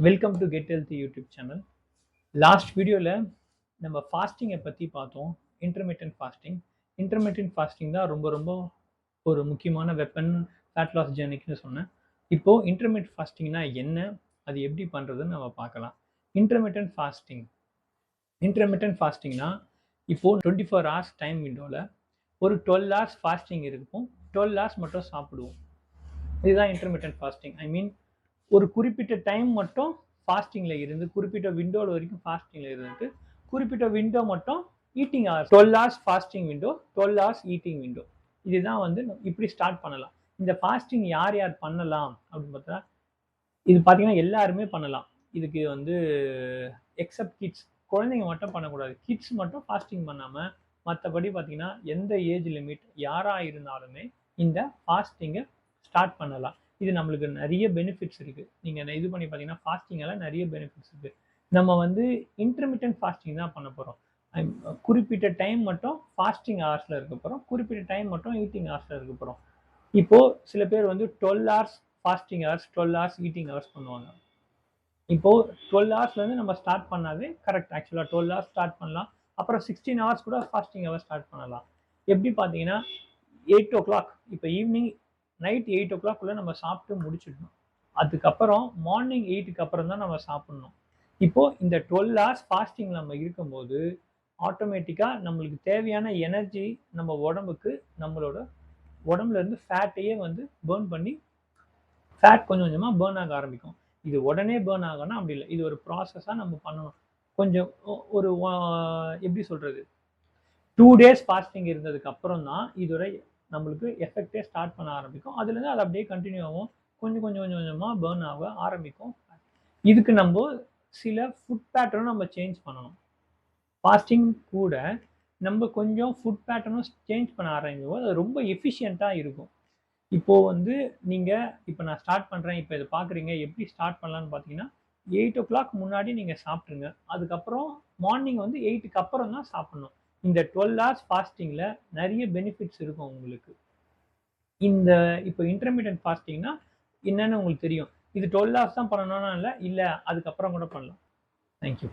Welcome to get healthy YouTube channel. Last வீடியோவில் நம்ம ஃபாஸ்டிங்கை பற்றி பார்த்தோம். Intermittent fasting. இன்டர்மிட்டன்ட் ஃபாஸ்டிங் தான் ரொம்ப ரொம்ப ஒரு முக்கியமான வெப்பன் ஃபேட் லாஸ் ஜர்னிக்குன்னு சொன்னேன். இப்போது இன்டர்மிட்டன்ட் ஃபாஸ்டிங்னா என்ன, அது எப்படி பண்ணுறதுன்னு நம்ம பார்க்கலாம். இன்டர்மிட்டன்ட் ஃபாஸ்டிங்னா இப்போது 24 hours டைம் விண்டோவில் ஒரு 12 hours ஃபாஸ்டிங் இருக்கும். 12 hours மட்டும் சாப்பிடுவோம். இதுதான் இன்டர்மிட்டன்ட் ஃபாஸ்டிங். ஐ மீன் ஒரு குறிப்பிட்ட டைம் மட்டும் ஃபாஸ்டிங்கில் இருந்து குறிப்பிட்ட விண்டோவில் வரைக்கும் ஃபாஸ்டிங்கில் இருந்துட்டு குறிப்பிட்ட விண்டோ மட்டும் eating hours 12 hours fasting window, 12 hours eating window. இதுதான் வந்து இப்படி ஸ்டார்ட் பண்ணலாம். இந்த ஃபாஸ்டிங் யார் யார் பண்ணலாம் அப்படின்னு பார்த்தா, இது பார்த்தீங்கன்னா எல்லாருமே பண்ணலாம். இதுக்கு வந்து எக்ஸப்ட் கிட்ஸ், குழந்தைங்க மட்டும் பண்ணக்கூடாது. கிட்ஸ் மட்டும் ஃபாஸ்டிங் பண்ணாமல் மற்றபடி பார்த்தீங்கன்னா எந்த ஏஜ் லிமிட் யாராக இருந்தாலுமே இந்த ஃபாஸ்டிங்கை ஸ்டார்ட் பண்ணலாம். இது நம்மளுக்கு நிறைய பெனிஃபிட்ஸ் இருக்குது. நீங்கள் இது பண்ணி பார்த்தீங்கன்னா ஃபாஸ்டிங்கெல்லாம் நிறைய பெனிஃபிட்ஸ் இருக்குது. நம்ம வந்து இன்டர்மிட்டன்ட் ஃபாஸ்டிங் தான் பண்ண போகிறோம். குறிப்பிட்ட டைம் மட்டும் ஃபாஸ்டிங் ஹவர்ஸில் இருக்க போகிறோம், குறிப்பிட்ட டைம் மட்டும் ஈட்டிங் ஹவர்ஸில் இருக்க போகிறோம். இப்போது சில பேர் வந்து 12 hours fasting hours, 12 hours eating hours பண்ணுவாங்க. இப்போது 12 ஹவர்ஸ்லேருந்து நம்ம ஸ்டார்ட் பண்ணாவே கரெக்ட். ஆக்சுவலாக 12 hours ஸ்டார்ட் பண்ணலாம். அப்புறம் 16 hours கூட ஃபாஸ்டிங் ஹவர்ஸ் ஸ்டார்ட் பண்ணலாம். எப்படி பார்த்தீங்கன்னா 8 o'clock, இப்போ ஈவினிங் நைட் 8 o'clock நம்ம சாப்பிட்டு முடிச்சிடணும். அதுக்கப்புறம் மார்னிங் 8க்கு அப்புறம் தான் நம்ம சாப்பிடணும். இப்போது இந்த 12 hours ஃபாஸ்டிங் நம்ம இருக்கும்போது ஆட்டோமேட்டிக்காக நம்மளுக்கு தேவையான எனர்ஜி நம்ம உடம்புக்கு நம்மளோட உடம்புல இருந்து ஃபேட்டையே வந்து பேர்ன் பண்ணி ஃபேட் கொஞ்சம் கொஞ்சமாக பேர்ன் ஆக ஆரம்பிக்கும். இது உடனே பேர்ன் ஆகணும் அப்படி இல்லை. இது ஒரு ப்ராசஸாக நம்ம பண்ணணும். கொஞ்சம் ஒரு எப்படி சொல்கிறது, 2 days ஃபாஸ்டிங் இருந்ததுக்கு அப்புறம் தான் இதோட நம்மளுக்கு எஃபெக்டே ஸ்டார்ட் பண்ண ஆரம்பிக்கும். அதுலேருந்து அது அப்படியே கண்டினியூ ஆகும். கொஞ்சம் கொஞ்சம் கொஞ்சம் கொஞ்சமாக பேர்ன் ஆக ஆரம்பிக்கும். இதுக்கு நம்ம சில ஃபுட் பேட்டர்னும் நம்ம சேஞ்ச் பண்ணணும். ஃபாஸ்டிங் கூட நம்ம கொஞ்சம் ஃபுட் பேட்டர்னும் சேஞ்ச் பண்ண ஆரம்பிக்கும். அது ரொம்ப எஃபிஷியண்ட்டாக இருக்கும். இப்போது வந்து நீங்கள் இப்போ நான் ஸ்டார்ட் பண்ணுறேன், இப்போ இதை பார்க்குறீங்க, எப்படி ஸ்டார்ட் பண்ணலான்னு பார்த்தீங்கன்னா 8 o'clock முன்னாடி நீங்கள் சாப்பிட்ருங்க. அதுக்கப்புறம் மார்னிங் வந்து 8க்கு அப்புறம் தான் சாப்பிட்ணும். இந்த 12 hours ஃபாஸ்டிங்கில் நிறைய பெனிஃபிட்ஸ் இருக்கும் உங்களுக்கு. இந்த இப்போ இன்டர்மிட்டன்ட் ஃபாஸ்டிங்னா என்னன்னு உங்களுக்கு தெரியும். இது 12 hours தான் பண்ணணும்னா இல்லை, அதுக்கப்புறம் கூட பண்ணலாம். தேங்க்யூ.